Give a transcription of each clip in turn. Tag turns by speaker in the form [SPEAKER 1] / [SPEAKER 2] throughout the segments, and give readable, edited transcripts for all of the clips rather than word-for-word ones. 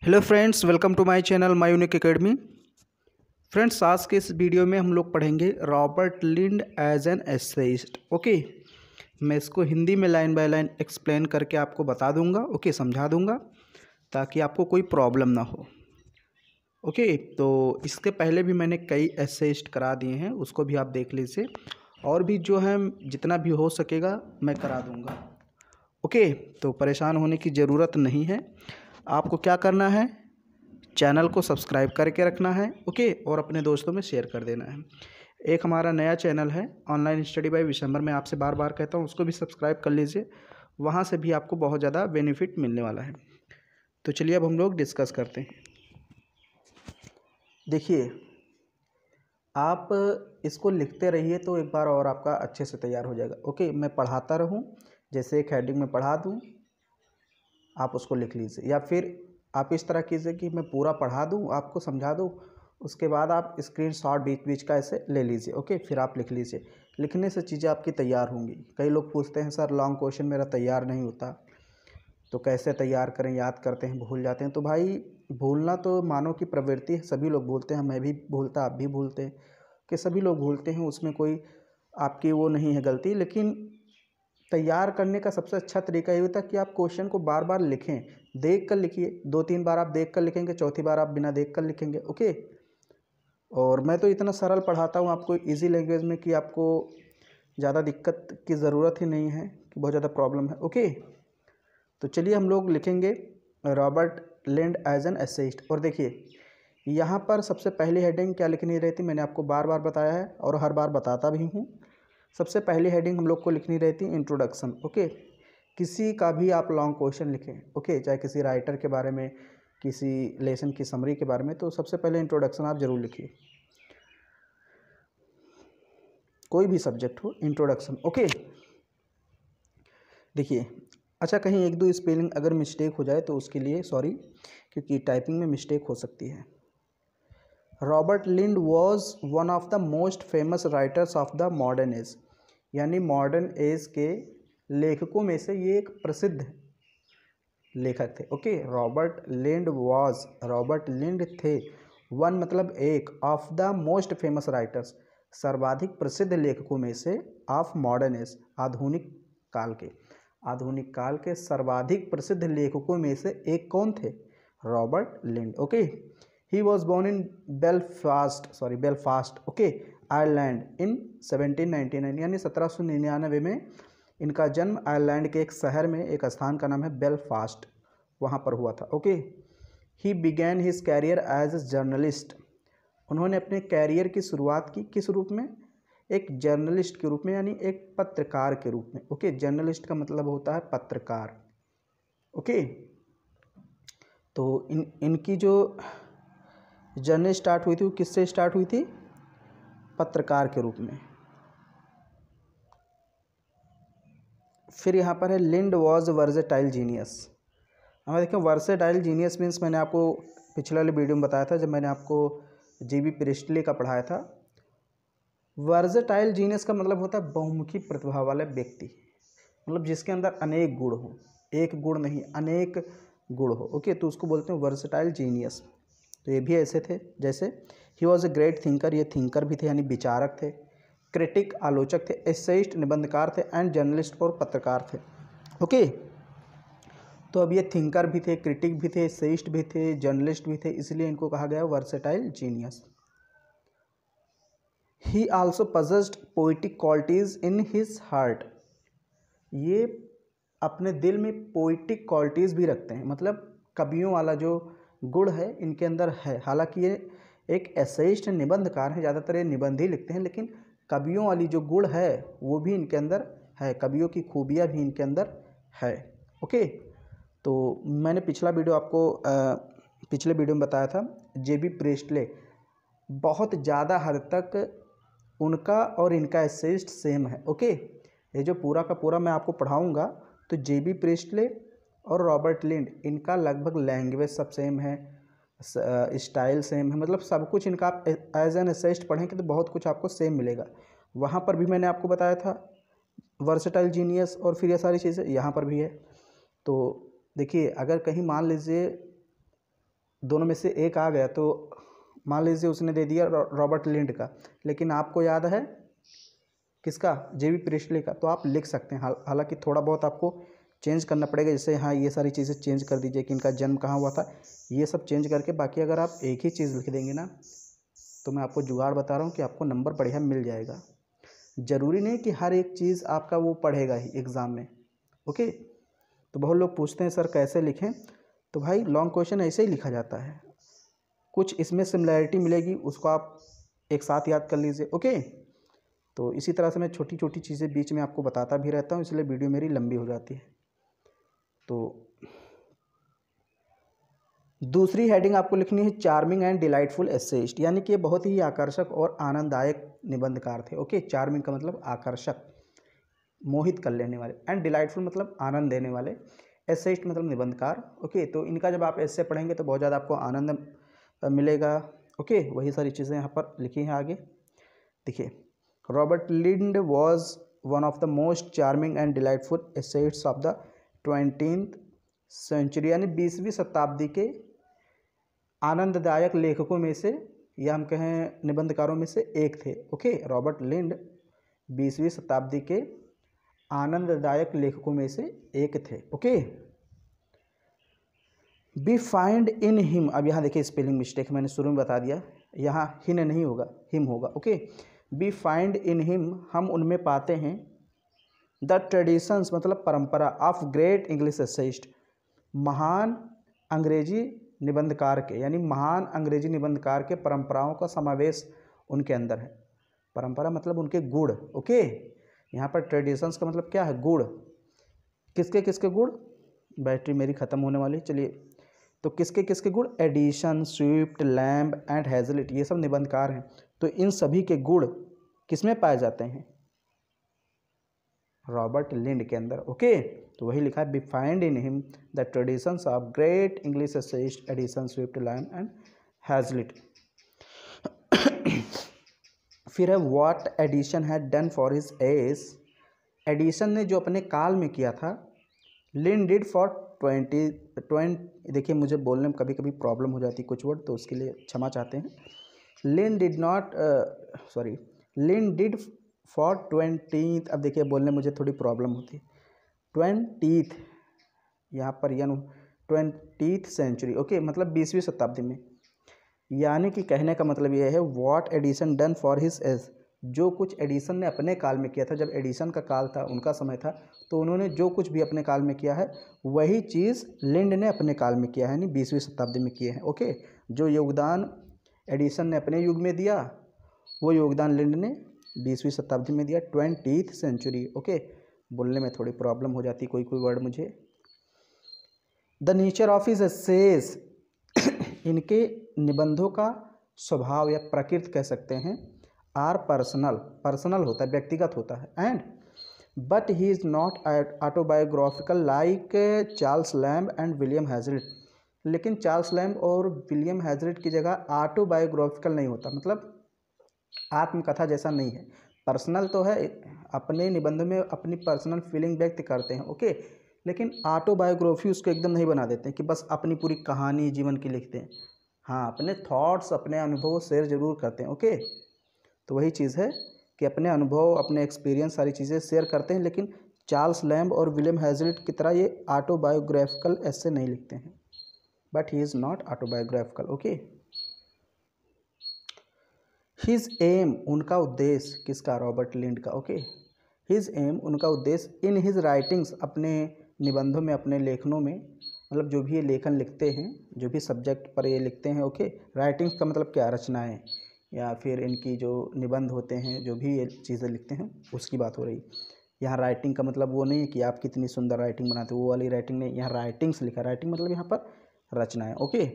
[SPEAKER 1] Hello friends, welcome to my channel my unique academy. Friends, आज के इस video में हम लोग पढ़ेंगे Robert Lynd as an essayist. Okay, मैं इसको हिंदी में लाइन बाय लाइन एक्सप्लेन करके आपको बता दूंगा। ओके, समझा दूंगा ताकि आपको कोई प्रॉब्लम ना हो। ओके, तो इसके पहले भी मैंने कई एसेइस्ट करा दिए हैं, उसको भी आप देख लीजिए। और भी जो है जितना भी हो सकेगा मैं करा दूंगा। ओके, तो परेशान होने की ज़रूरत नहीं है। आपको क्या करना है, चैनल को सब्सक्राइब करके रखना है। ओके, और अपने दोस्तों में शेयर कर देना है। एक हमारा नया चैनल है ऑनलाइन स्टडी बाय विशंबर, मैं आपसे बार बार कहता हूँ उसको भी सब्सक्राइब कर लीजिए। वहाँ से भी आपको बहुत ज़्यादा बेनिफिट मिलने वाला है। तो चलिए अब हम लोग डिस्कस करते हैं। देखिए, आप इसको लिखते रहिए तो एक बार और आपका अच्छे से तैयार हो जाएगा। ओके, मैं पढ़ाता रहूँ, जैसे एक हेडिंग में पढ़ा दूँ, आप उसको लिख लीजिए। या फिर आप इस तरह कीजिए कि मैं पूरा पढ़ा दूँ, आपको समझा दूँ, उसके बाद आप स्क्रीनशॉट बीच बीच का ऐसे ले लीजिए। ओके, फिर आप लिख लीजिए। लिखने से चीज़ें आपकी तैयार होंगी। कई लोग पूछते हैं सर लॉन्ग क्वेश्चन मेरा तैयार नहीं होता, तो कैसे तैयार करें, याद करते हैं भूल जाते हैं। तो भाई, भूलना तो मानव की प्रवृत्ति है, सभी लोग भूलते हैं। मैं भी भूलता, आप भी भूलते हैं, कि सभी लोग भूलते हैं। उसमें कोई आपकी वो नहीं है गलती। लेकिन तैयार करने का सबसे अच्छा तरीका ये होता है कि आप क्वेश्चन को बार बार लिखें। देख कर लिखिए, 2-3 बार आप देख कर लिखेंगे, चौथी बार आप बिना देख कर लिखेंगे। ओके, और मैं तो इतना सरल पढ़ाता हूँ आपको, इजी लैंग्वेज में, कि आपको ज़्यादा दिक्कत की ज़रूरत ही नहीं है कि बहुत ज़्यादा प्रॉब्लम है। ओके, तो चलिए हम लोग लिखेंगे Robert Lynd as an essayist. और देखिए, यहाँ पर सबसे पहली हेडिंग क्या लिखनी रहती, मैंने आपको बार बार बताया है और हर बार बताता भी हूँ। सबसे पहली हेडिंग हम लोग को लिखनी रहती है इंट्रोडक्शन। ओके, किसी का भी आप लॉन्ग क्वेश्चन लिखें, ओके, चाहे किसी राइटर के बारे में, किसी लेसन की समरी के बारे में, तो सबसे पहले इंट्रोडक्शन आप ज़रूर लिखिए। कोई भी सब्जेक्ट हो, इंट्रोडक्शन। ओके, देखिए, अच्छा, कहीं एक दो स्पेलिंग अगर मिस्टेक हो जाए तो उसके लिए सॉरी, क्योंकि टाइपिंग में मिस्टेक हो सकती है। Robert Lynd was one of the most famous writers of the modern age, यानी मॉडर्न एज के लेखकों में से ये एक प्रसिद्ध लेखक थे। ओके, रॉबर्ट लिंड थे, वन मतलब एक, of the most famous writers, सर्वाधिक प्रसिद्ध लेखकों में से, ऑफ मॉडर्न एज, आधुनिक काल के सर्वाधिक प्रसिद्ध लेखकों में से एक कौन थे, Robert Lynd. Okay, he was born in Belfast, okay, Ireland in 1799, यानी 1799 में इनका जन्म आयरलैंड के एक शहर में, एक स्थान का नाम है बेलफास्ट, वहाँ पर हुआ था। Okay, he began his career as a journalist, उन्होंने अपने कैरियर की शुरुआत की किस रूप में, एक जर्नलिस्ट के रूप में, यानी एक पत्रकार के रूप में। ओके, जर्नलिस्ट का मतलब होता है पत्रकार। ओके, तो इनकी जो जर्नी स्टार्ट हुई थी वो किससे स्टार्ट हुई थी, पत्रकार के रूप में। फिर यहाँ पर है लिंड वॉज वर्सेटाइल जीनियस। हमें देखें, वर्सेटाइल जीनियस मीन्स मैंने आपको पिछले वाले वीडियो में बताया था जब मैंने आपको जीबी प्रिस्टली का पढ़ाया था। वर्सेटाइल जीनियस का मतलब होता है बहुमुखी प्रतिभा वाले व्यक्ति, मतलब जिसके अंदर अनेक गुण हो, एक गुण नहीं अनेक गुण हो। ओके, तो उसको बोलते हैं वर्सेटाइल जीनियस। तो ये भी ऐसे थे जैसे he was a great thinker, ये थिंकर भी थे यानी विचारक थे, क्रिटिक आलोचक थे, एसेइस्ट निबंधकार थे, एंड जर्नलिस्ट और पत्रकार थे। ओके, तो अब ये थिंकर भी थे, क्रिटिक भी थे, एसेइस्ट भी थे, जर्नलिस्ट भी थे, इसलिए इनको कहा गया versatile genius. He also possessed poetic qualities in his heart, ये अपने दिल में पोइटिक क्वालिटीज़ भी रखते हैं, मतलब कवियों वाला जो गुण है इनके अंदर है। हालांकि ये एक एसेइस्ट निबंधकार है, ज़्यादातर ये निबंध ही लिखते हैं, लेकिन कवियों वाली जो गुण है वो भी इनके अंदर है, कवियों की खूबियाँ भी इनके अंदर है। ओके, तो मैंने पिछले वीडियो में बताया था जेबी प्रिस्टले, बहुत ज़्यादा हद तक उनका और इनका एसेइस्ट सेम है। ओके, ये जो पूरा का पूरा मैं आपको पढ़ाऊँगा, तो जेबी प्रिस्टले और रॉबर्ट लिंड, इनका लगभग लैंग्वेज सब सेम है, स्टाइल सेम है, मतलब सब कुछ इनका आप एज एन एसेइस्ट पढ़ेंगे तो बहुत कुछ आपको सेम मिलेगा। वहाँ पर भी मैंने आपको बताया था वर्सेटाइल जीनियस, और फिर ये सारी चीज़ें यहाँ पर भी है। तो देखिए, अगर कहीं मान लीजिए दोनों में से एक आ गया तो मान लीजिए उसने दे दिया रॉबर्ट लिंड का, लेकिन आपको याद है किसका, जेबी प्रिस्टली का, तो आप लिख सकते हैं। हालांकि थोड़ा बहुत आपको चेंज करना पड़ेगा, जैसे हाँ ये सारी चीज़ें चेंज कर दीजिए कि इनका जन्म कहाँ हुआ था, ये सब चेंज करके। बाकी अगर आप एक ही चीज़ लिख देंगे ना, तो मैं आपको जुगाड़ बता रहा हूँ कि आपको नंबर बढ़िया मिल जाएगा। ज़रूरी नहीं कि हर एक चीज़ आपका वो पढ़ेगा ही एग्ज़ाम में। ओके, तो बहुत लोग पूछते हैं सर कैसे लिखें, तो भाई लॉन्ग क्वेश्चन ऐसे ही लिखा जाता है, कुछ इसमें सिमिलैरिटी मिलेगी, उसको आप एक साथ याद कर लीजिए। ओके, तो इसी तरह से मैं छोटी छोटी चीज़ें बीच में आपको बताता भी रहता हूँ, इसलिए वीडियो मेरी लंबी हो जाती है। तो दूसरी हेडिंग आपको लिखनी है चार्मिंग एंड डिलाइटफुल एसेइस्ट, यानी कि ये बहुत ही आकर्षक और आनंददायक निबंधकार थे। ओके, चार्मिंग का मतलब आकर्षक, मोहित कर लेने वाले, एंड डिलाइटफुल मतलब आनंद देने वाले, एसेइस्ट मतलब निबंधकार। ओके, तो इनका जब आप ऐसे पढ़ेंगे तो बहुत ज़्यादा आपको आनंद मिलेगा। ओके, वही सारी चीज़ें यहाँ पर लिखी हैं आगे देखिए। Robert Lynd was one of the most charming and delightful essayists of the 20th century, यानी 20वीं शताब्दी के आनंददायक लेखकों में से, या हम कहें निबंधकारों में से एक थे। ओके, रॉबर्ट लिंड 20वीं शताब्दी के आनंददायक लेखकों में से एक थे। Okay, we find in him, अब यहाँ देखिए स्पेलिंग मिस्टेक मैंने शुरू में बता दिया, यहाँ हिन नहीं होगा, हिम होगा। Okay, we find in him, हम उनमें पाते हैं द ट्रेडिशंस मतलब परंपरा ऑफ ग्रेट इंग्लिश एसेइस्ट, महान अंग्रेजी निबंधकार के, यानी महान अंग्रेजी निबंधकार के परंपराओं का समावेश उनके अंदर है। परंपरा मतलब उनके गुण। ओके, यहाँ पर ट्रेडिशंस का मतलब क्या है, गुण। किसके किसके गुण, बैटरी मेरी ख़त्म होने वाली, चलिए, तो किसके किसके गुण, Edison, Swift, Lamb and Hazlitt, ये सब निबंधकार हैं। तो इन सभी के गुण किसमें पाए जाते हैं, रॉबर्ट लिंड के अंदर। ओके, तो वही लिखा है, we find in him the traditions of great English essayist Addison, Swift, Lamb and Hazlitt. फिर है what Addison had done for his age, Addison ने जो अपने काल में किया था, लिंड डिड फॉर 20, देखिए मुझे बोलने में कभी कभी प्रॉब्लम हो जाती है कुछ वर्ड, तो उसके लिए क्षमा चाहते हैं। Lynd did not Lynd did for 20th, अब देखिए बोलने मुझे थोड़ी प्रॉब्लम होती है, 20th यहाँ पर, यानी 20th सेंचुरी। ओके, मतलब 20वीं शताब्दी में, यानी कि कहने का मतलब यह है what Edison done for his as, जो कुछ एडिसन ने अपने काल में किया था, जब एडिसन का काल था, उनका समय था, तो उन्होंने जो कुछ भी अपने काल में किया है वही चीज़ लिंड ने अपने काल में किया है, यानी 20वीं शताब्दी में किए हैं। ओके, जो योगदान एडिसन ने अपने युग में दिया, वो योगदान लिंड ने 20वीं शताब्दी में दिया, 20th सेंचुरी। ओके, बोलने में थोड़ी प्रॉब्लम हो जाती कोई कोई वर्ड मुझे। The nature of his essays, इनके निबंधों का स्वभाव या प्रकृति कह सकते हैं, आर पर्सनल, पर्सनल होता है, व्यक्तिगत होता है, and but he is not autobiographical like Charles lamb and William Hazlitt, लेकिन चार्ल्स लैम्ब और विलियम हैजलिट की जगह ऑटोबायोग्राफिकल नहीं होता, मतलब आत्मकथा जैसा नहीं है। पर्सनल तो है, अपने निबंध में अपनी पर्सनल फीलिंग व्यक्त करते हैं। ओके, लेकिन ऑटोबायोग्राफी उसको एकदम नहीं बना देते हैं कि बस अपनी पूरी कहानी जीवन की लिखते हैं। हाँ, अपने थॉट्स, अपने अनुभव शेयर जरूर करते हैं। ओके, तो वही चीज़ है कि अपने अनुभव, अपने एक्सपीरियंस, सारी चीज़ें शेयर करते हैं, लेकिन चार्ल्स लैम्ब और विलियम हैजलिट की तरह ये ऑटोबायोग्राफिकल ऐसे नहीं लिखते हैं, but he is not autobiographical. Okay, his aim, उनका उद्देश्य, किसका, रॉबर्ट लिंड का। ओके, हिज एम, उनका उद्देश्य, इन हिज राइटिंग्स, अपने निबंधों में, अपने लेखनों में, मतलब जो भी ये लेखन लिखते हैं, जो भी सब्जेक्ट पर ये लिखते हैं। ओके, राइटिंग्स का मतलब क्या, रचनाएं, या फिर इनकी जो निबंध होते हैं, जो भी ये चीज़ें लिखते हैं, उसकी बात हो रही। यहाँ राइटिंग का मतलब वो नहीं है कि आप कितनी सुंदर राइटिंग बनाते हो, वो वाली राइटिंग नहीं, यहाँ राइटिंग्स लिखा, राइटिंग मतलब यहाँ पर रचनाएं। ओके,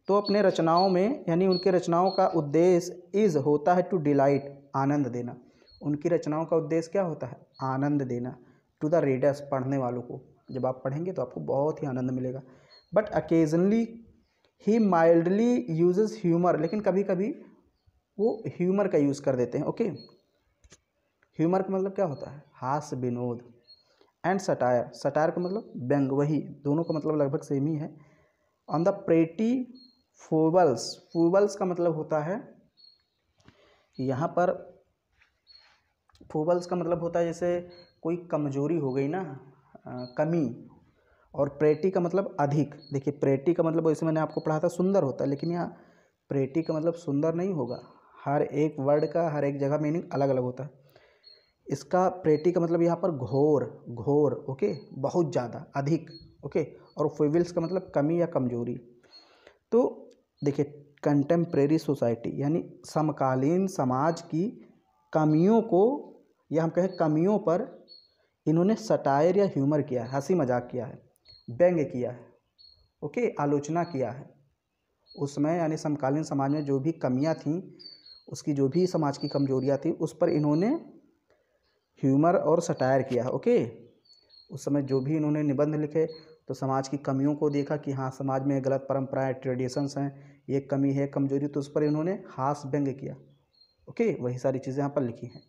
[SPEAKER 1] तो अपने रचनाओं में, यानी उनके रचनाओं का उद्देश्य इज़ होता है टू डिलाइट, आनंद देना। उनकी रचनाओं का उद्देश्य क्या होता है, आनंद देना, टू द रीडर्स, पढ़ने वालों को। जब आप पढ़ेंगे तो आपको बहुत ही आनंद मिलेगा। But occasionally he mildly uses humour, लेकिन कभी कभी वो ह्यूमर का यूज़ कर देते हैं। ओके, ह्यूमर का मतलब क्या होता है, हास्य विनोद, एंड सटायर, सटायर का मतलब व्यंग, वही दोनों का मतलब लगभग सेम ही है। ऑन द प्रेटी फोबल्स, फोबल्स का मतलब होता है यहाँ पर, फोबल्स का मतलब होता है जैसे कोई कमजोरी हो गई ना, कमी। और प्रेटी का मतलब अधिक। देखिए प्रेटी का मतलब वैसे मैंने आपको पढ़ा था सुंदर होता है, लेकिन यहाँ प्रेटी का मतलब सुंदर नहीं होगा। हर एक वर्ड का हर एक जगह मीनिंग अलग अलग होता है। इसका प्रेटी का मतलब यहाँ पर घोर, घोर, ओके, बहुत ज़्यादा, अधिक, ओके। और फोइबल्स का मतलब कमी या कमजोरी। तो देखिए कंटेम्प्रेरी सोसाइटी यानी समकालीन समाज की कमियों को, या हम कहें कमियों पर इन्होंने सटायर या ह्यूमर किया है, हंसी मजाक किया है, व्यंग्य किया है, ओके, आलोचना किया है। उसमें यानी समकालीन समाज में जो भी कमियां थीं, उसकी जो भी समाज की कमजोरियां थी, उस पर इन्होंने ह्यूमर और सटायर किया है, ओके। उस समय जो भी इन्होंने निबंध लिखे तो समाज की कमियों को देखा कि हाँ समाज में गलत परंपराएं, ट्रेडिशंस हैं, ये कमी है, कमजोरी, तो उस पर इन्होंने हास्य व्यंग्य किया, ओके। वही सारी चीज़ें यहाँ पर लिखी हैं।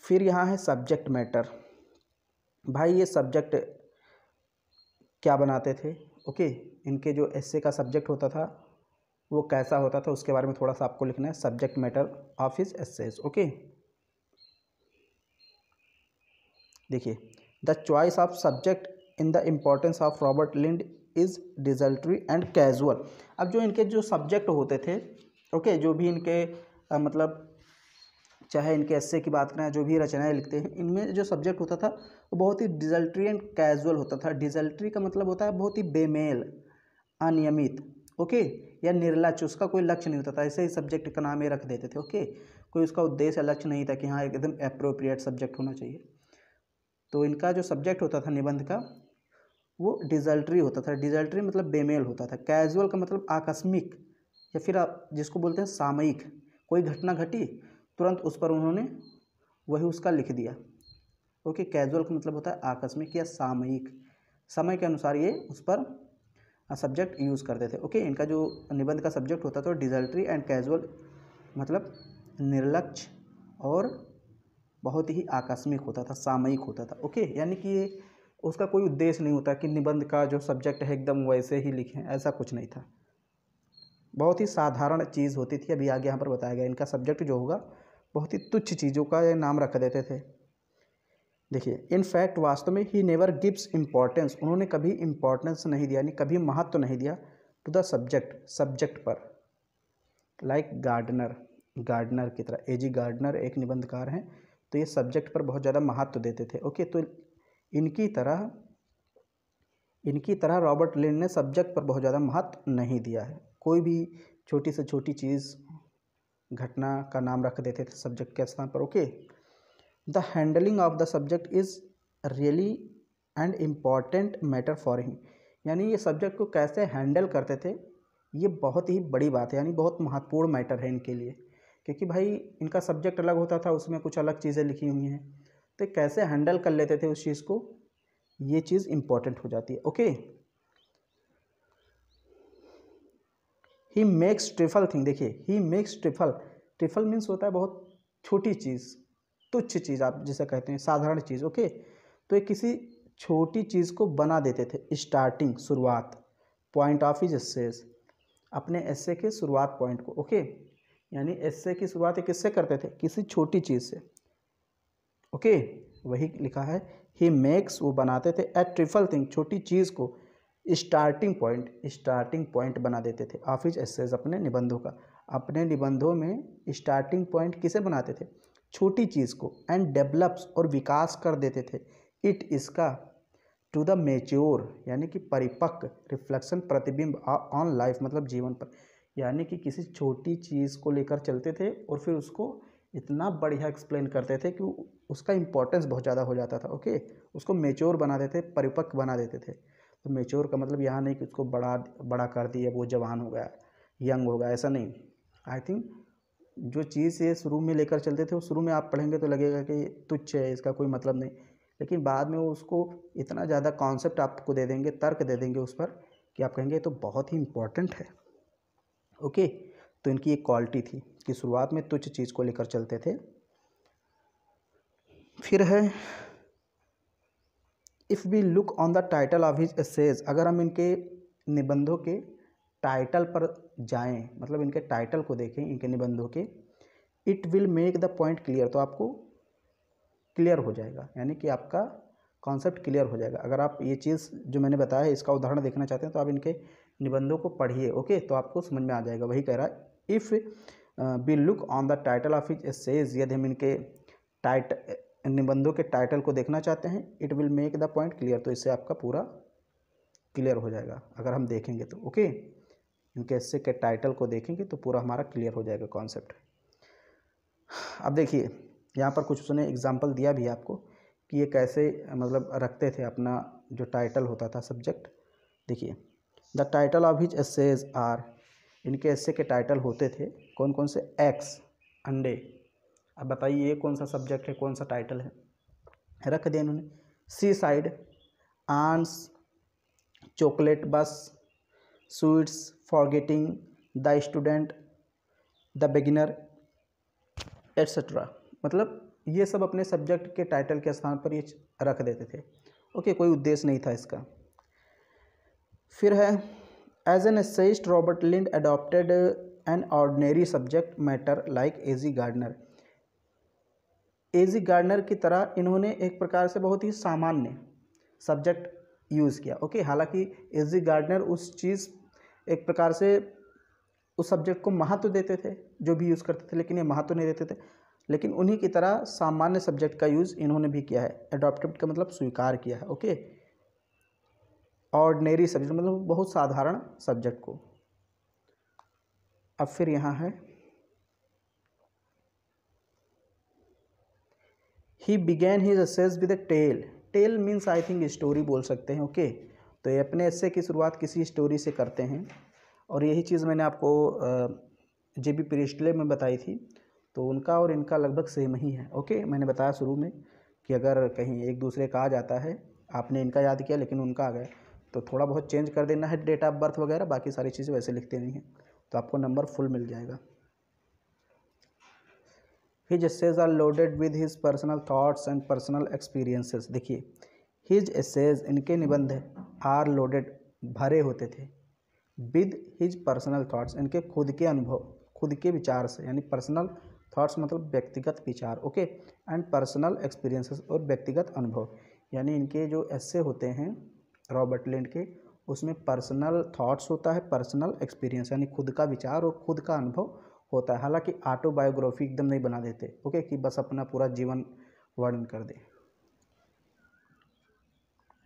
[SPEAKER 1] फिर यहाँ है सब्जेक्ट मैटर। भाई ये सब्जेक्ट क्या बनाते थे, ओके। इनके जो एस्से का सब्जेक्ट होता था वो कैसा होता था, उसके बारे में थोड़ा सा आपको लिखना है, subject matter of his essays, okay. देखिए the choice of subject in the importance of Robert Lynd is desultory and casual. अब जो इनके जो सब्जेक्ट होते थे, ओके, जो भी इनके मतलब चाहे इनके एस्से की बात करें, जो भी रचनाएं लिखते हैं, इनमें जो सब्जेक्ट होता था वो बहुत ही डिजल्ट्री एंड कैजुअल होता था। डिजल्ट्री का मतलब होता है बहुत ही बेमेल, अनियमित, ओके, या निर्लक्ष्य, उसका कोई लक्ष्य नहीं होता था, ऐसे ही सब्जेक्ट का नाम ये रख देते थे, ओके। कोई उसका उद्देश्य लक्ष्य नहीं था कि हाँ एकदम अप्रोप्रिएट सब्जेक्ट होना चाहिए। तो इनका जो सब्जेक्ट होता था निबंध का वो डिजल्ट्री होता था। डिजल्ट्री मतलब बेमेल होता था। कैजुअल का मतलब आकस्मिक, या फिर आप जिसको बोलते हैं सामयिक। कोई घटना घटी तुरंत उस पर उन्होंने वही उसका लिख दिया, ओके। कैजुअल का मतलब होता है आकस्मिक या सामयिक, समय के अनुसार ये उस पर सब्जेक्ट यूज़ करते थे, ओके। इनका जो निबंध का सब्जेक्ट होता था डिजल्ट्री एंड कैजुअल, मतलब निर्लक्ष्य और बहुत ही आकस्मिक होता था, सामयिक होता था, ओके। यानी कि ये उसका कोई उद्देश्य नहीं होता कि निबंध का जो सब्जेक्ट है एकदम वैसे ही लिखें, ऐसा कुछ नहीं था। बहुत ही साधारण चीज़ होती थी। अभी आगे यहाँ पर बताया गया इनका सब्जेक्ट जो होगा बहुत ही तुच्छ चीज़ों का ये नाम रख देते थे। देखिए इन फैक्ट वास्तव में ही नेवर गिव्स इम्पोर्टेंस, उन्होंने कभी इम्पोर्टेंस नहीं दिया, यानी कभी महत्व नहीं दिया टू द सब्जेक्ट, सब्जेक्ट पर। लाइक गार्डनर, गार्डनर की तरह, एजी गार्डनर एक निबंधकार हैं, तो ये सब्जेक्ट पर बहुत ज़्यादा महत्व देते थे, ओके। तो इनकी तरह रॉबर्ट लिंड ने सब्जेक्ट पर बहुत ज़्यादा महत्व नहीं दिया है। कोई भी छोटी से छोटी चीज़, घटना का नाम रख देते थे सब्जेक्ट के स्थान पर, okay. The handling of the subject is really and important matter for him, यानी ये सब्जेक्ट को कैसे हैंडल करते थे ये बहुत ही बड़ी बात है, यानी बहुत महत्वपूर्ण मैटर है इनके लिए। क्योंकि भाई इनका सब्जेक्ट अलग होता था, उसमें कुछ अलग चीज़ें लिखी हुई हैं, तो कैसे हैंडल कर लेते थे उस चीज़ को, ये चीज़ इम्पॉर्टेंट हो जाती है, okay. He makes trifle thing, देखिए he makes trifle, trifle means होता है बहुत छोटी चीज़, तुच्छ चीज़ आप जिसे कहते हैं, साधारण चीज़, ओके। तो ये किसी छोटी चीज़ को बना देते थे, स्टार्टिंग, शुरुआत, पॉइंट ऑफ हिज एस्सेस, अपने एस्से के शुरुआत पॉइंट को, ओके। यानी एस्से की शुरुआत किससे करते थे, किसी छोटी चीज़ से, ओके। वही लिखा है, ही मेक्स, वो बनाते थे, ए ट्रिफल थिंग, छोटी चीज़ को, स्टार्टिंग पॉइंट बना देते थे ऑफ हिज एस्सेस, अपने निबंधों का। अपने निबंधों में स्टार्टिंग पॉइंट किसे बनाते थे, छोटी चीज़ को, एंड डेवलप्स, और विकास कर देते थे, इट, इसका, टू द मेच्योर, यानी कि परिपक्व, रिफ्लेक्शन, प्रतिबिंब, ऑन लाइफ, मतलब जीवन पर। यानी कि किसी छोटी चीज़ को लेकर चलते थे और फिर उसको इतना बढ़िया एक्सप्लेन करते थे कि उसका इम्पोर्टेंस बहुत ज़्यादा हो जाता था, ओके। उसको मेच्योर बना देते, परिपक्व बना देते थे। तो मेच्योर का मतलब यहाँ नहीं कि उसको बड़ा बड़ा कर दिया, वो जवान हो गया, यंग हो गया, ऐसा नहीं। आई थिंक जो चीज़ ये शुरू में लेकर चलते थे वो शुरू में आप पढ़ेंगे तो लगेगा कि तुच्छ है, इसका कोई मतलब नहीं, लेकिन बाद में वो उसको इतना ज़्यादा कॉन्सेप्ट आपको दे देंगे, तर्क दे देंगे उस पर, कि आप कहेंगे तो बहुत ही इम्पोर्टेंट है, ओके। तो इनकी एक क्वालिटी थी कि शुरुआत में तुच्छ चीज़ को लेकर चलते थे। फिर है if we look on the title of his essays, अगर हम इनके निबंधों के टाइटल पर जाएं, मतलब इनके टाइटल को देखें, इनके निबंधों के, it will make the point clear, तो आपको क्लियर हो जाएगा, यानी कि आपका कॉन्सेप्ट क्लियर हो जाएगा। अगर आप ये चीज़ जो मैंने बताया है इसका उदाहरण देखना चाहते हैं तो आप इनके निबंधों को पढ़िए, ओके, तो आपको समझ में आ जाएगा। वही कह रहा है, if we look on the title of his essays, यदि हम इनके निबंधों के टाइटल को देखना चाहते हैं, it will make the point clear, तो इससे आपका पूरा क्लियर हो जाएगा अगर हम देखेंगे तो, ओके। इनके एसे के टाइटल को देखेंगे तो पूरा हमारा क्लियर हो जाएगा कॉन्सेप्ट। अब देखिए यहाँ पर कुछ उसने एग्जाम्पल दिया भी आपको कि ये कैसे मतलब रखते थे अपना जो टाइटल होता था सब्जेक्ट। देखिए, the title of his essays are, इनके एसे के टाइटल होते थे कौन कौन से, एक्स, अंडे। अब बताइए ये कौन सा सब्जेक्ट है, कौन सा टाइटल है, रख दिया इन्होंने। सी साइड, आंस, चॉकलेट बस, sweets, forgetting, the student, the beginner, etcetera. मतलब ये सब अपने सब्जेक्ट के टाइटल के स्थान पर ये रख देते थे, ओके, कोई उद्देश्य नहीं था इसका। फिर है, as an essayist Robert Lynd adopted an ordinary subject matter like AG Gardiner. AG Gardiner की तरह इन्होंने एक प्रकार से बहुत ही सामान्य सब्जेक्ट यूज़ किया, ओके। हालांकि एजी गार्डनर उस चीज़ एक प्रकार से उस सब्जेक्ट को महत्व देते थे जो भी यूज़ करते थे, लेकिन ये महत्व नहीं देते थे, लेकिन उन्हीं की तरह सामान्य सब्जेक्ट का यूज़ इन्होंने भी किया है। अडॉप्टेड का मतलब स्वीकार किया है, ओके। ऑर्डिनरी सब्जेक्ट मतलब बहुत साधारण सब्जेक्ट को। अब फिर यहाँ है, he began his essays with a tale. Tale means I think story बोल सकते हैं, ओके। तो ये अपने एसे की शुरुआत किसी स्टोरी से करते हैं, और यही चीज़ मैंने आपको जेबी प्रिस्टले में बताई थी, तो उनका और इनका लगभग सेम ही है, ओके। मैंने बताया शुरू में कि अगर कहीं एक दूसरे का आ जाता है, आपने इनका याद किया लेकिन उनका आ गया, तो थोड़ा बहुत चेंज कर देना है डेट ऑफ बर्थ वगैरह, बाकी सारी चीज़ें वैसे लिखते नहीं हैं, तो आपको नंबर फुल मिल जाएगा। His essays are loaded with his personal thoughts and personal experiences. देखिए, हिज एसेज, इनके निबंध आर लोडेड, भरे होते थे, विद हिज पर्सनल थाट्स, इनके खुद के अनुभव, खुद के विचार से, यानी पर्सनल थाट्स मतलब व्यक्तिगत विचार, ओके, एंड पर्सनल एक्सपीरियंसेस, और व्यक्तिगत अनुभव, यानी इनके जो एसे होते हैं रॉबर्ट लिंड के, उसमें पर्सनल थाट्स होता है, पर्सनल एक्सपीरियंस यानी खुद का विचार और खुद का अनुभव होता है। हालांकि ऑटोबायोग्राफी एकदम नहीं बना देते, ओके, कि बस अपना पूरा जीवन वर्णन कर दे।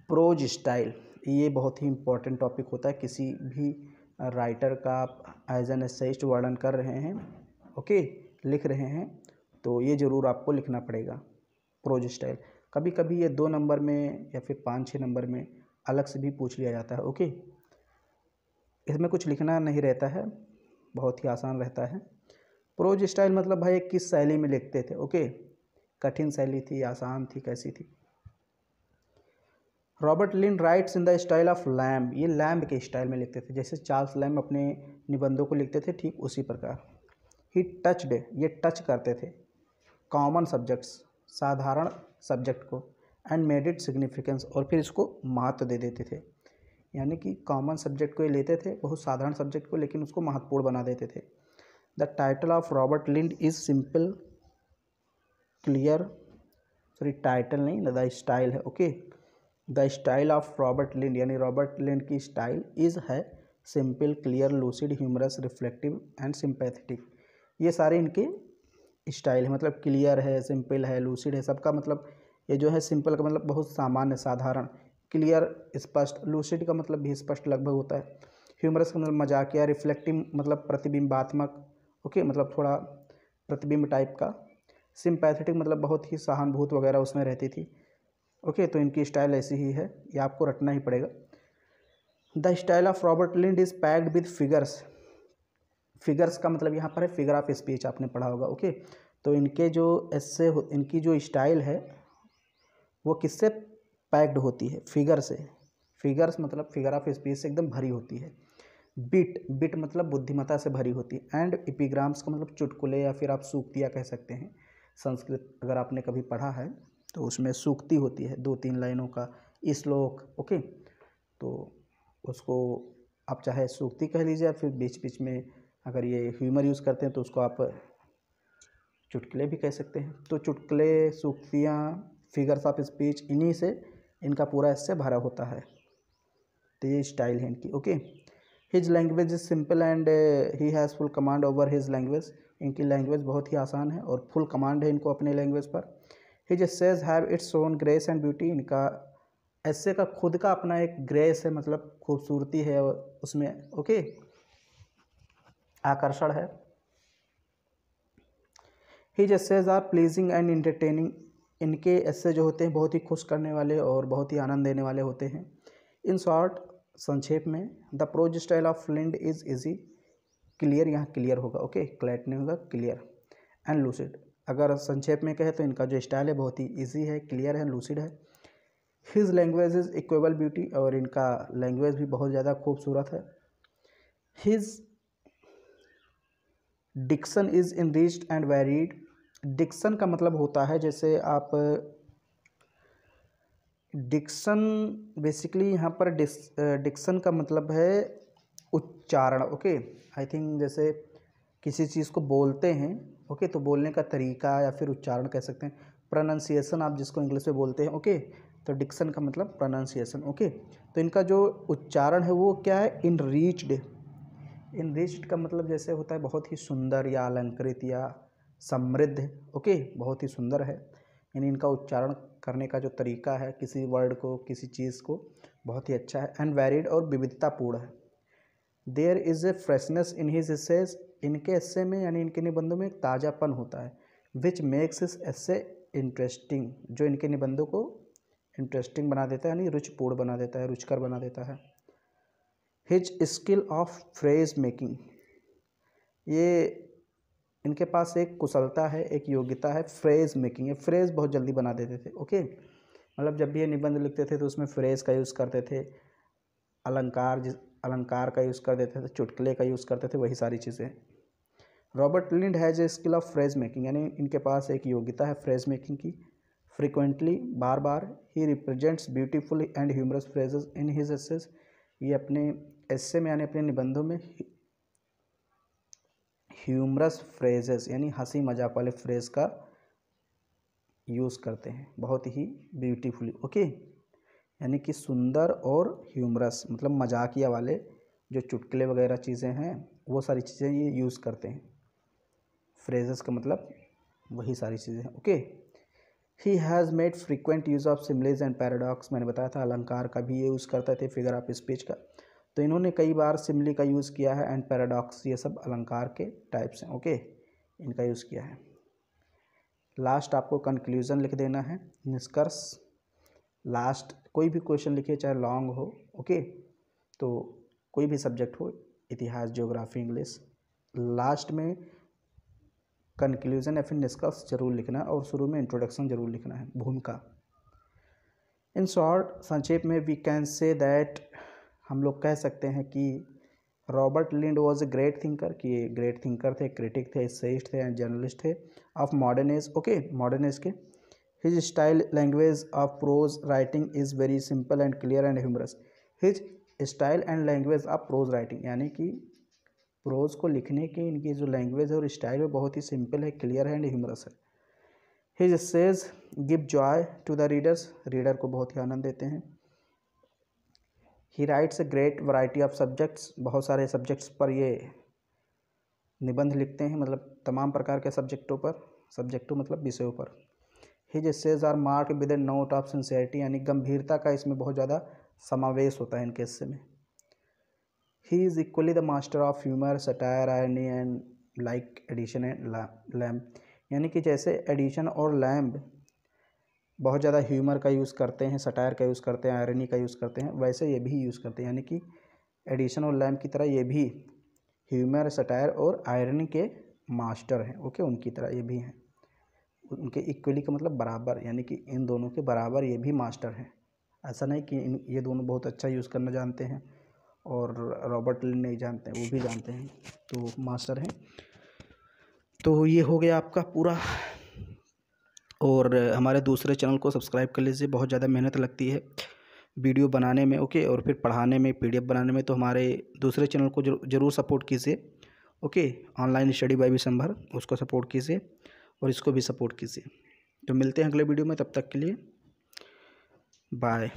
[SPEAKER 1] प्रोज स्टाइल, ये बहुत ही इम्पोर्टेंट टॉपिक होता है, किसी भी राइटर का आप एज एन एसेइस्ट वर्णन कर रहे हैं, ओके, लिख रहे हैं, तो ये ज़रूर आपको लिखना पड़ेगा प्रोज स्टाइल। कभी कभी ये 2 नंबर में या फिर 5-6 नंबर में अलग से भी पूछ लिया जाता है, ओके। इसमें कुछ लिखना नहीं रहता है, बहुत ही आसान रहता है। प्रोज स्टाइल मतलब भाई किस शैली में लिखते थे, ओके, कठिन शैली थी, आसान थी, कैसी थी। Robert Lynd writes in the style of Lamb, ये लैम्ब के स्टाइल में लिखते थे, जैसे चार्ल्स लैम्ब अपने निबंधों को लिखते थे, ठीक उसी प्रकार। ही टचड, ये टच करते थे कॉमन सब्जेक्ट्स, साधारण सब्जेक्ट को, एंड मेड इट सिग्निफिकेंस, और फिर इसको महत्व दे देते थे, यानी कि कॉमन सब्जेक्ट को ये लेते थे, बहुत साधारण सब्जेक्ट को, लेकिन उसको महत्वपूर्ण बना देते थे। The title of Robert Lynd is simple clear, sorry title नहीं, द स्टाइल है, okay. The style of Robert Lynd, यानी रॉबर्ट लिंड की स्टाइल इज है simple, clear, lucid, humorous, reflective and sympathetic. ये सारे इनके स्टाइल है, मतलब क्लियर है, सिंपल है, लूसिड है, सबका मतलब ये जो है सिंपल का मतलब बहुत सामान्य साधारण, क्लियर स्पष्ट, लूसिड का मतलब भी स्पष्ट लगभग होता है, ह्यूमरस का मतलब मजाकिया, रिफ्लेक्टिव मतलब प्रतिबिंबात्मक, ओके, मतलब थोड़ा प्रतिबिंब टाइप का, सिंपैथेटिक मतलब बहुत ही सहानुभूति वगैरह उसमें रहती थी, ओके। तो इनकी स्टाइल ऐसी ही है, ये आपको रटना ही पड़ेगा। The style of Robert Lynd is packed with figures, figures का मतलब यहाँ पर है फिगर ऑफ स्पीच, आपने पढ़ा होगा, ओके। तो इनके जो ऐसे इनकी जो स्टाइल है वो किससे पैक्ड होती है, फिगर से। फिगर्स मतलब फिगर ऑफ स्पीच से एकदम भरी होती है। बिट, बिट मतलब बुद्धिमत्ता से भरी होती है। एंड एपिग्राम्स का मतलब चुटकुले या फिर आप सूक्तियाँ कह सकते हैं। संस्कृत अगर आपने कभी पढ़ा है तो उसमें सूक्ति होती है 2-3 लाइनों का श्लोक, ओके, तो उसको आप चाहे सूक्ति कह लीजिए या फिर बीच बीच में अगर ये ह्यूमर यूज़ करते हैं तो उसको आप चुटकुले भी कह सकते हैं। तो चुटकुले, सूक्तियाँ, फिगर्स ऑफ स्पीच, इन्हीं से इनका पूरा इससे भरा होता है। तो ये स्टाइल है इनकी। Okay, his language is simple and he has full command over his language. इनकी लैंग्वेज बहुत ही आसान है और फुल कमांड है इनको अपने लैंग्वेज पर। His essays have its own grace and beauty. इनका ऐसे का खुद का अपना एक ग्रेस है, मतलब खूबसूरती है उसमें। ओके, आकर्षण है। His essays are pleasing and entertaining. इनके एसे जो होते हैं बहुत ही खुश करने वाले और बहुत ही आनंद देने वाले होते हैं। इन शॉर्ट, संक्षेप में, the prose style of Lynd is easy. Clear, यहाँ क्लियर होगा। ओके, क्लैट नहीं होगा, क्लियर। एंड लूसिड, अगर संक्षेप में कहे तो इनका जो स्टाइल है बहुत ही इजी है, क्लियर है, लूसिड है। His language is equable beauty, और इनका लैंग्वेज भी बहुत ज़्यादा खूबसूरत है। His diction is enriched and varied. Diction का मतलब होता है, जैसे आप डिक्शन बेसिकली यहाँ पर डिक्शन का मतलब है उच्चारण। ओके, आई थिंक जैसे किसी चीज़ को बोलते हैं, ओके, तो बोलने का तरीका या फिर उच्चारण कह सकते हैं। प्रोनाउंसिएशन आप जिसको इंग्लिश में बोलते हैं। ओके, तो डिक्शन का मतलब प्रोनाउंसिएशन। ओके, तो इनका जो उच्चारण है वो क्या है, इनरिच्ड। इनरिच्ड का मतलब जैसे होता है बहुत ही सुंदर या अलंकृत या समृद्ध। ओके, बहुत ही सुंदर है, यानी इनका उच्चारण करने का जो तरीका है किसी वर्ड को, किसी चीज़ को, बहुत ही अच्छा है। एंड वेरिड, और विविधतापूर्ण है। There is a freshness in his essays. इनके एस्से में यानी इनके निबंधों में एक ताज़ापन होता है। Which makes his essay interesting, जो इनके निबंधों को इंटरेस्टिंग बना देता है, यानी रुचिपूर्ण बना देता है, रुचिकर बना देता है। His skill of phrase making, ये इनके पास एक कुशलता है, एक योग्यता है फ्रेज मेकिंग। ये फ्रेज बहुत जल्दी बना देते थे। ओके, मतलब जब भी ये निबंध लिखते थे तो उसमें फ्रेज का यूज़ करते थे, अलंकार का यूज़ कर देते थे, चुटकुले का यूज़ करते थे, वही सारी चीज़ें। Robert Lynd has a skill of phrase making, यानी इनके पास एक योग्यता है फ्रेज मेकिंग की। फ्रिक्वेंटली, बार बार, he represents beautiful and humorous phrases in his essays. ये अपने एस्से में यानी अपने निबंधों में ह्यूमरस फ्रेजेस यानी हंसी मजाक वाले फ्रेज का यूज़ करते हैं बहुत ही ब्यूटीफुली। ओके, यानी कि सुंदर और ह्यूमरस मतलब मजाकिया वाले जो चुटकुले वगैरह चीज़ें हैं वो सारी चीज़ें ये यूज़ करते हैं। फ्रेजेस का मतलब वही सारी चीज़ें हैं। Okay, he has made frequent use of similes and paradox. मैंने बताया था अलंकार का भी ये यूज़ करते थे, फिगर ऑफ स्पीच का। तो इन्होंने कई बार सिमली का यूज़ किया है एंड पैराडॉक्स, ये सब अलंकार के टाइप्स हैं। ओके, इनका यूज़ किया है। लास्ट आपको कंक्लूज़न लिख देना है, निष्कर्ष। लास्ट कोई भी क्वेश्चन लिखिए, चाहे लॉन्ग हो। ओके, तो कोई भी सब्जेक्ट हो, इतिहास, ज्योग्राफी, इंग्लिश, लास्ट में कंक्लूज़न या फिर निष्कर्ष जरूर लिखना है और शुरू में इंट्रोडक्शन जरूर लिखना है, भूमिका। इन शॉर्ट, संक्षेप में, वी कैन से दैट, हम लोग कह सकते हैं कि Robert Lynd was a great thinker, कि ये ग्रेट थिंकर थे, क्रिटिक थे, एसेइस्ट थे एंड जर्नलिस्ट थे of modern age. Okay, modern age के। His style language of prose writing is very simple and clear and humorous. His style and language of prose writing, यानी कि pros को लिखने की इनकी जो लैंग्वेज है और स्टाइल है बहुत ही सिंपल है, क्लियर है एंड ह्यूमरस है। His essays give joy to the readers, reader को बहुत ही आनंद देते हैं। He writes a great variety of subjects, बहुत सारे सब्जेक्ट्स पर ये निबंध लिखते हैं, मतलब तमाम प्रकार के सब्जेक्टों पर, सब्जेक्टों मतलब विषयों पर। His essays are mark with a note of sincerity, यानी गंभीरता का इसमें बहुत ज़्यादा समावेश होता है इनके एस्से में। He is equally the master of humour, satire, irony and like Addison and Lamb, यानी कि जैसे एडिशन और लैम्प बहुत ज़्यादा ह्यूमर का यूज़ करते हैं, सटायर का यूज़ करते हैं, आयरनी का यूज़ करते हैं, वैसे ये भी यूज़ करते हैं, यानी कि एडिशन और लैम्प की तरह ये भी ह्यूमर, सटायर और आयरनी के मास्टर हैं। ओके, उनकी तरह ये भी हैं, उनके इक्वली का मतलब बराबर, यानी कि इन दोनों के बराबर ये भी मास्टर हैं। ऐसा नहीं कि ये दोनों बहुत अच्छा यूज़ करना जानते हैं और रॉबर्ट लिंड नहीं जानते हैं, वो भी जानते हैं, तो मास्टर हैं। तो ये हो गया आपका पूरा, और हमारे दूसरे चैनल को सब्सक्राइब कर लीजिए, बहुत ज़्यादा मेहनत लगती है वीडियो बनाने में, ओके, और फिर पढ़ाने में, PDF बनाने में, तो हमारे दूसरे चैनल को ज़रूर सपोर्ट कीजिए, okay. Online study bye Vishambhar, उसको सपोर्ट कीजिए और इसको भी सपोर्ट कीजिए। तो मिलते हैं अगले वीडियो में, तब तक के लिए बाय।